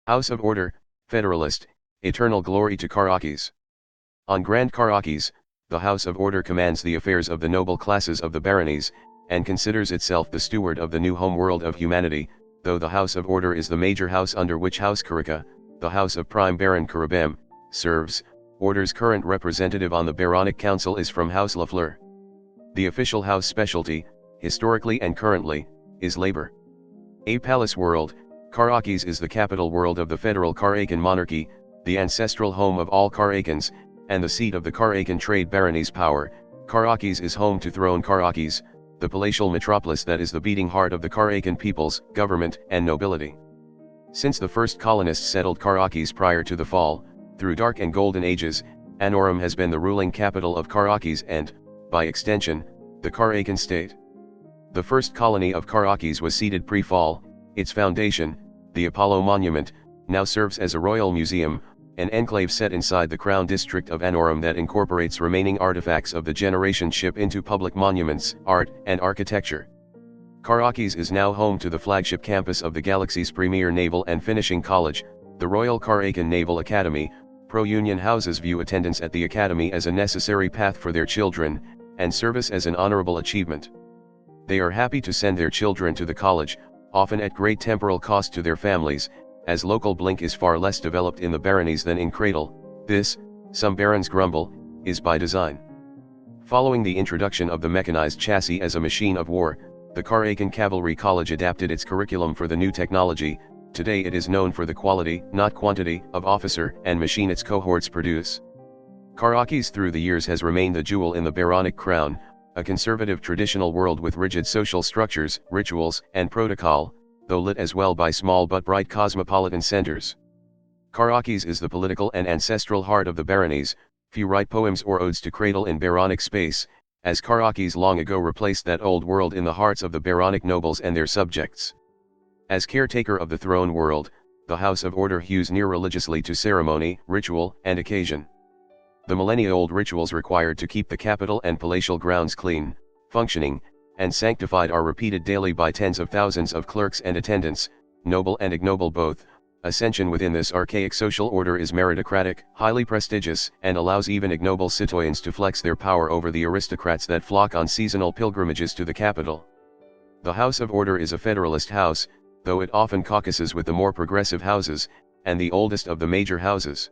House of Order, Federalist, Eternal Glory to Karakas. On Grand Karakas, the House of Order commands the affairs of the noble classes of the baronies, and considers itself the steward of the new home world of humanity, though the House of Order is the major house under which House Karaka, the House of Prime Baron Karabem, serves. Order's current representative on the Baronic Council is from House Lafleur. The official house specialty, historically and currently, is labor. A palace world, Karakas is the capital world of the federal Karakan monarchy, the ancestral home of all Karakans, and the seat of the Karakan trade baronies power. Karakas is home to throne Karakas, the palatial metropolis that is the beating heart of the Karakan peoples, government, and nobility. Since the first colonists settled Karakas prior to the fall, through dark and golden ages, Anorum has been the ruling capital of Karakas and, by extension, the Karakan state. The first colony of Karakas was seated pre-fall. Its foundation, the Apollo Monument, now serves as a royal museum, an enclave set inside the Crown District of Anorum that incorporates remaining artifacts of the generation ship into public monuments, art, and architecture. Karakas is now home to the flagship campus of the galaxy's premier naval and finishing college, the Royal Karakan Naval Academy. Pro-union houses view attendance at the academy as a necessary path for their children, and service as an honorable achievement. They are happy to send their children to the college, often at great temporal cost to their families, as local blink is far less developed in the baronies than in Cradle. This, some barons grumble, is by design. Following the introduction of the mechanized chassis as a machine of war, the Karakan Cavalry College adapted its curriculum for the new technology. Today it is known for the quality, not quantity, of officer and machine its cohorts produce. Karakas through the years has remained the jewel in the baronic crown, a conservative traditional world with rigid social structures, rituals, and protocol, though lit as well by small but bright cosmopolitan centers. Karakas is the political and ancestral heart of the baronies. Few write poems or odes to cradle in baronic space, as Karakas long ago replaced that old world in the hearts of the baronic nobles and their subjects. As caretaker of the throne world, the House of Order hews near religiously to ceremony, ritual, and occasion. The millennia-old rituals required to keep the capital and palatial grounds clean, functioning, and sanctified are repeated daily by tens of thousands of clerks and attendants, noble and ignoble both. Ascension within this archaic social order is meritocratic, highly prestigious, and allows even ignoble citoyens to flex their power over the aristocrats that flock on seasonal pilgrimages to the capital. The House of Order is a federalist house, though it often caucuses with the more progressive houses, and the oldest of the major houses.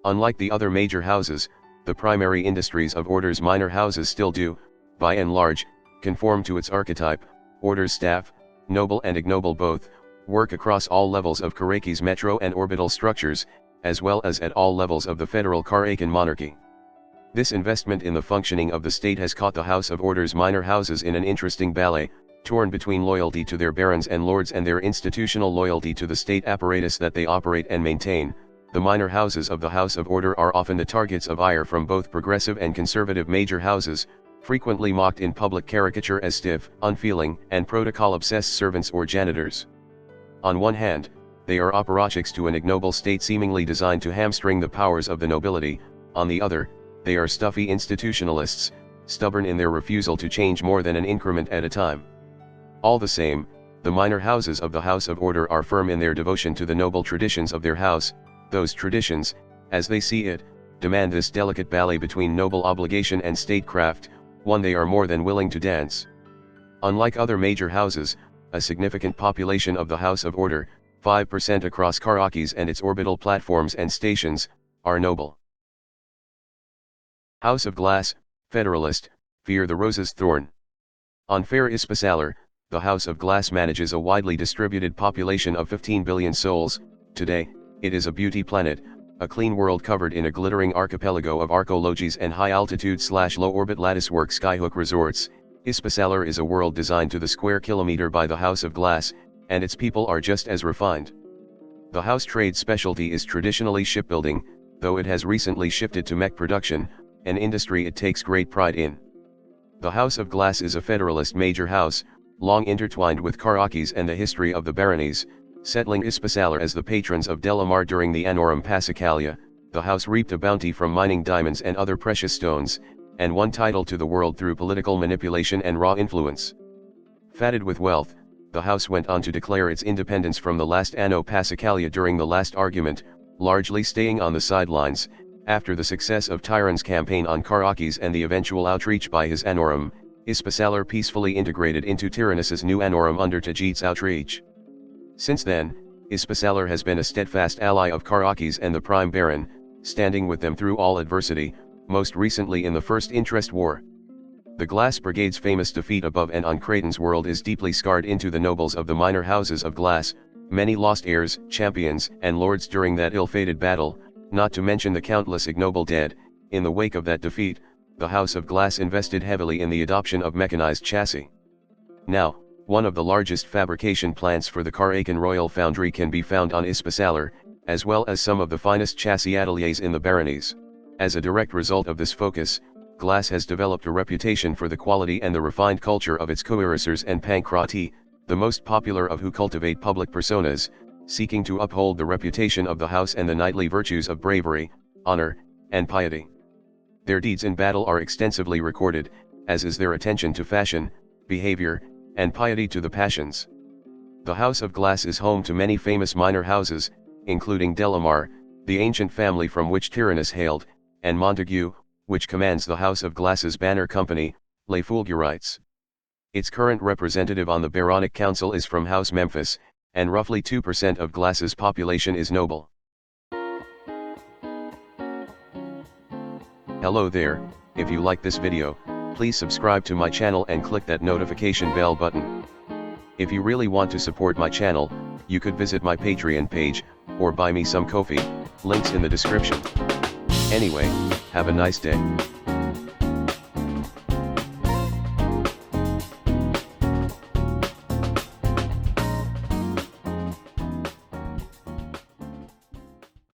Unlike the other major houses, the primary industries of Order's minor houses still do, by and large, conform to its archetype. Order's staff, noble and ignoble both, work across all levels of Karakas metro and orbital structures, as well as at all levels of the federal Karakan monarchy. This investment in the functioning of the state has caught the House of Order's minor houses in an interesting ballet, torn between loyalty to their barons and lords and their institutional loyalty to the state apparatus that they operate and maintain. The minor houses of the House of Order are often the targets of ire from both progressive and conservative major houses, frequently mocked in public caricature as stiff, unfeeling, and protocol-obsessed servants or janitors. On one hand, they are apparatchiks to an ignoble state seemingly designed to hamstring the powers of the nobility. On the other, they are stuffy institutionalists, stubborn in their refusal to change more than an increment at a time. All the same, the minor houses of the House of Order are firm in their devotion to the noble traditions of their house. Those traditions, as they see it, demand this delicate ballet between noble obligation and statecraft, one they are more than willing to dance. Unlike other major houses, a significant population of the House of Order, 5% across Karakas and its orbital platforms and stations, are noble. House of Glass, Federalist, fear the rose's thorn. On fair Ispasalar, the House of Glass manages a widely distributed population of 15 billion souls. Today, it is a beauty planet, a clean world covered in a glittering archipelago of arcologies and high-altitude/low-orbit latticework skyhook resorts. Ispasalar is a world designed to the square kilometer by the House of Glass, and its people are just as refined. The house trade specialty is traditionally shipbuilding, though it has recently shifted to mech production, an industry it takes great pride in. The House of Glass is a federalist major house, long intertwined with Karakas and the history of the baronies, settling Ispasalar as the patrons of Delamar during the Anorum Passacaglia. The house reaped a bounty from mining diamonds and other precious stones, and won title to the world through political manipulation and raw influence. Fatted with wealth, the house went on to declare its independence from the last Anno Passacaglia during the last argument, largely staying on the sidelines. After the success of Tyrann's campaign on Caracas and the eventual outreach by his Anorum, Ispasalar peacefully integrated into Tyrannus's new Anorum under Tajit's outreach. Since then, Ispasalar has been a steadfast ally of Caracas and the Prime Baron, standing with them through all adversity, most recently in the First Interest War. The Glass Brigade's famous defeat above and on Creighton's world is deeply scarred into the nobles of the minor houses of Glass, many lost heirs, champions, and lords during that ill-fated battle, not to mention the countless ignoble dead. In the wake of that defeat, the House of Glass invested heavily in the adoption of mechanized chassis. Now, one of the largest fabrication plants for the Caracan Royal Foundry can be found on Ispasalar, as well as some of the finest chassis ateliers in the baronies. As a direct result of this focus, Glass has developed a reputation for the quality and the refined culture of its cuirassiers and pancrati, the most popular of who cultivate public personas, seeking to uphold the reputation of the house and the knightly virtues of bravery, honor, and piety. Their deeds in battle are extensively recorded, as is their attention to fashion, behavior, and piety to the passions. The House of Glass is home to many famous minor houses, including Delamar, the ancient family from which Tyrannus hailed, and Montague, which commands the House of Glass's banner company, Les Fulgurites. Its current representative on the Baronic Council is from House Memphis, and roughly 2% of Glass's population is noble. Hello there, if you like this video, please subscribe to my channel and click that notification bell button. If you really want to support my channel, you could visit my Patreon page, or buy me some coffee, links in the description. Anyway, have a nice day.